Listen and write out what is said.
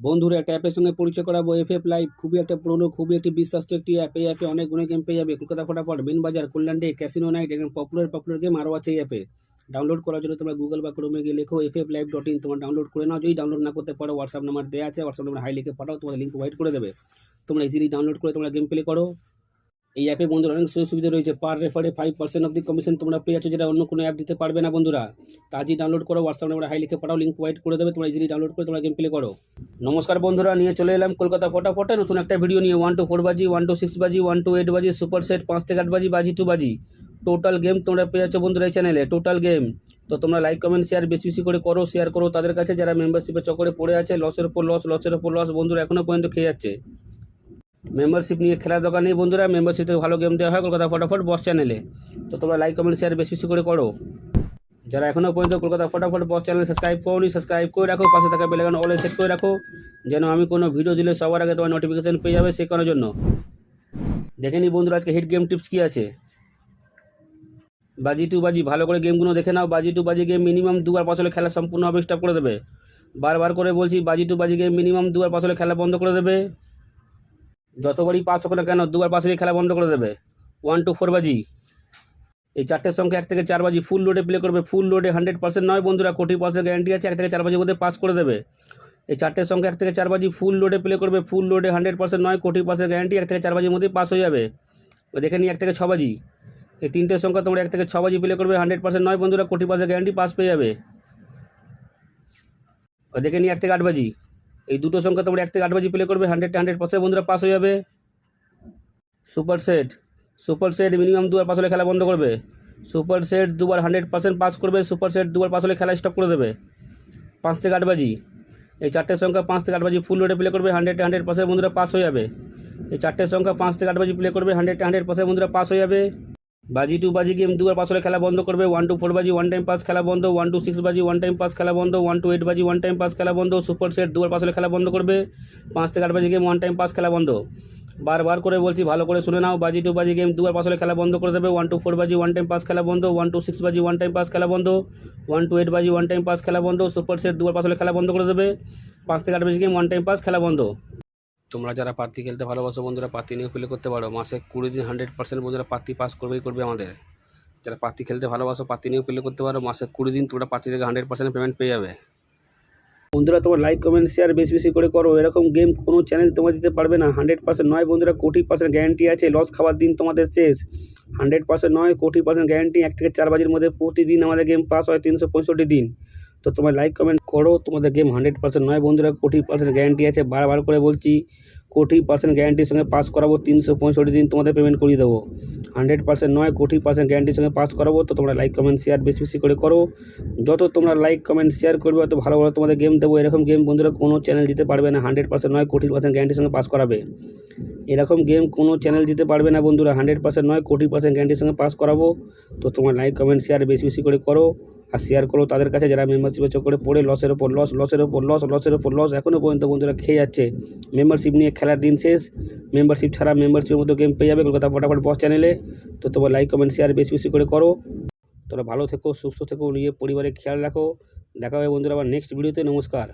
বন্ধুরা একটা অ্যাপের সঙ্গে পরিচয় করাবো। এফএফ লাইভ খুবই একটা পুরনো, খুবই একটি বিশ্বাস্ত একটি অ্যাপ। এই অ্যাপে অনেক গুণে গেম পেয়ে যাবে। কলকাতা ফটাফট, বিন বাজার, কল্যাণ ডে, ক্যাসিনো নাইট, একদম পপুলার গেম আরও আছে এই অ্যাপে। ডাউনলোড করার জন্য তোমরা গুগল বা ক্রোমে গিয়ে লেখো fflive.in, তোমরা ডাউনলোড করে নাও। যদি ডাউনলোড না করতে পারো, হোয়াটসঅ্যাপ নাম্বার দেওয়া আছে, হোয়াটসঅ্যাপ নাম্বার হাই লিখে পাঠাও, তোমাদের লিঙ্ক প্রোভাইড করে দেবে। তোমরা ইজিলি ডাউনলোড করে তোমরা গেম প্লে করো। এই অ্যাপে বন্ধুরা অনেক সুযোগ সুবিধা রয়েছে। পার রেফারে 5% অফ দি কমিশন তোমরা পেয়ে যাচ্ছ, যেটা অন্য কোনো অ্যাপ দিতে পারবে না বন্ধুরা। তা আজই ডাউনলোড করো, হোয়াটসঅ্যাপ নাম্বার হাই লিখে পাঠাও, লিঙ্ক প্রোভাইড করে দেবে। তোমরা ইজিলি ডাউনলোড করে তোমরা গেম প্লে করো। নমস্কার বন্ধুরা, নিয়ে চলে এলাম কলকাতা ফটাফটে নতুন একটা ভিডিও নিয়ে। 1 to 4 বাজি, 1 to 6 বাজি, 1 to 8 বাজি, সুপার সেট 5 থেকে 8 বাজি, বাজি 2 বাজি, টোটাল গেম তোমরা পেয়ে যাচ্ছ বন্ধুরা এই চ্যানেলে। টোটাল গেম তো তোমরা লাইক কমেন্ট শেয়ার বেশি বেশি করে করো, শেয়ার করো তাদের কাছে যারা মেম্বারশিপের চক্করে পড়ে আছে। লসের উপর লস বন্ধুরা এখনও পর্যন্ত খেয়ে যাচ্ছে। মেম্বারশিপ নিয়ে খেলার দরকার নেই বন্ধুরা, মেম্বারশিপ থেকে ভালো গেম দেওয়া হয় কলকাতা ফটাফট বস চ্যানেলে। তো তোমরা লাইক কমেন্ট শেয়ার বেশি বেশি করে করো। যারা এখনও পর্যন্ত কলকাতা ফটাফট বস চ্যানেল সাবস্ক্রাইব করোনি, সাবস্ক্রাইব করে রাখো, পাশে থাকা বেল আইকন অলে সেট করে রাখো, যেন আমি কোনো ভিডিও দিলে সবার আগে তোমার নোটিফিকেশন পেয়ে যাবে। সে কারণের জন্য দেখে নিই বন্ধুরা আজকে হিট গেম টিপস কী আছে। বাজি টু বাজি, ভালো করে গেমগুলো দেখে নাও। বাজি টু বাজি গেম মিনিমাম 2 বার পাস হলে খেলা সম্পূর্ণভাবে স্টপ করে দেবে। বারবার করে বলছি, বাজি টু বাজি গেম মিনিমাম 2 বার পাস হলে খেলা বন্ধ করে দেবে। যতবারই পাস হোক না কেন, 2 বার পাস হলে খেলা বন্ধ করে দেবে। 1 to 4 বাজি, এই চারটের সংখ্যা 1 থেকে 4 বাজি ফুল লোডে প্লে করবে। ফুল লোডে 100% নয় বন্ধুরা, 40% গ্যারান্টি আছে। 1 থেকে 4 বাজির মধ্যে পাস করে দেবে। এই চারটের সংখ্যা 1 থেকে 4 বাজি ফুল লোডে প্লে করবে। ফুল লোডে 100% নয়, 40% গ্যারান্টি। 1 থেকে 4 বাজির মধ্যে পাস হয়ে যাবে। দেখে নিই 1 থেকে 6 বাজি, এই তিনটের সংখ্যা তোমরা 1 থেকে 6 বাজি প্লে করবে। 100% নয় বন্ধুরা, 40% গ্যারান্টি, পাস পেয়ে যাবে। দেখে নিই 1 থেকে 8 বাজি, এই দুটো সংখ্যা তোমরা 1 থেকে 8 বাজি প্লে করবে। 100% বন্ধুরা পাস হয়ে যাবে। সুপার সেট মিনিমাম 2 বার পাস হলে খেলা বন্ধ করবে। সুপার সেট 2 বার 100% পাস করবে। সুপার সেট 2 বার পাস হলে খেলা স্টপ করে দেবে। 5 থেকে 8 বাজি, এই চারটের সংখ্যা 5 থেকে 8 বাজি ফুল লোডে প্লে করবে। 100% বন্ধুরা পাস হয়ে যাবে। এই চারটের সংখ্যা 5 থেকে 8 বাজি প্লে করবে। 100% বন্ধুরা পাস হয়ে যাবে। বাজি টু বাজি গেম 2 বার পাস হলে খেলা বন্ধ করবে। 1 to 4 বাজি 1 টাইম পাস খেলা বন্ধ। 1 to 6 বাজি 1 টাইম পাস খেলা বন্ধ। 1 to 8 বাজি 1 টাইম পাস খেলা বন্ধ। সুপার সেট 2 বার পাস হলে খেলা বন্ধ করবে। 5 থেকে 8 বাজি গেম 1 টাইম পাস খেলা বন্ধ। বারবার করে বলছি, ভালো করে শুনে নাও। বাজি টু বাজি গেম 2 বার পাস হলে খেলা বন্ধ করে দেবে। 1 to 4 বাজি 1 টাইম পাস খেলা বন্ধ। 1 to 6 বাজি 1 টাইম পাস খেলা বন্ধ। 1 to 8 বাজি 1 টাইম পাস খেলা বন্ধ। সুপার সেট 2 বার পাস হলে খেলা বন্ধ করে দেবে। 5 থেকে 8 বাজি গেম 1 টাইম পাস খেলা বন্ধ। তোমরা যারা পাত্তি খেলতে ভালোবাসো বন্ধুরা, পাত্তি নিয়ে প্লে করতে পারো। মাসে 20 দিন 100% বন্ধুরা পাত্তি পাস করবেই করবে আমাদের। যারা পাত্তি খেলতে ভালোবাসো, পাত্তি নিয়েও প্লে করতে পারো। মাসে 20 দিন তোমরা পাত্তি থেকে 100% পেমেন্ট পেয়ে যাবে। বন্ধুরা তোমার লাইক কমেন্ট শেয়ার বেশি বেশি করে করো। এরকম গেম কোনো চ্যানেল তোমার দিতে পারবে না। 100% নয় বন্ধুরা, 40% গ্যারান্টি আছে। লস খাওয়ার দিন তোমাদের শেষ। 100% নয়, 40% গ্যারান্টি। 1 থেকে 4 বাজির মধ্যে প্রতিদিন আমাদের গেম পাস হয় 365 দিন। তো তোমার লাইক কমেন্ট করো। তোমাদের গেম 100% নয় বন্ধুরা, 40% গ্যারান্টি আছে। বারবার করে বলছি, 40% গ্যারান্টির সঙ্গে পাস করাবো। 365 দিন তোমাদের পেমেন্ট করিয়ে দেবো। 100% নয়, 40% গ্যারান্টির সঙ্গে পাস করাবো। তো তোমরা লাইক কমেন্ট শেয়ার বেশি বেশি করে করো। যত তোমরা লাইক কমেন্ট শেয়ার করবে, অত ভালো ভালো তোমাদের গেম দেবো। এরকম গেম বন্ধুরা কোনো চ্যানেল দিতে পারবে না। 100% নয়, 40% গ্যারান্টির সঙ্গে পাস করাবে। এরকম গেম কোনো চ্যানেল দিতে পারবে না বন্ধুরা। 100% নয়, 40% গ্যারান্টির সঙ্গে পাস করাবো। তো তোমার লাইক কমেন্ট শেয়ার বেশি বেশি করে করো, আর শেয়ার করো তাদের কাছে যারা মেম্বারশিপের চক্করে পড়ে লসের ওপর লস এখনও পর্যন্ত বন্ধুরা খেয়ে যাচ্ছে। মেম্বারশিপ নিয়ে খেলার দিন শেষ। মেম্বারশিপ ছাড়া মেম্বারশিপের মতো গেম পেয়ে যাবে কলকাতা ফটাফট বস চ্যানেলে। তো তোমার লাইক কমেন্ট শেয়ার বেশি বেশি করে করো। তোমরা ভালো থেকো, সুস্থ থেকো, নিজের পরিবারের খেয়াল রাখো। দেখা হবে বন্ধুরা আবার নেক্সট ভিডিওতে। নমস্কার।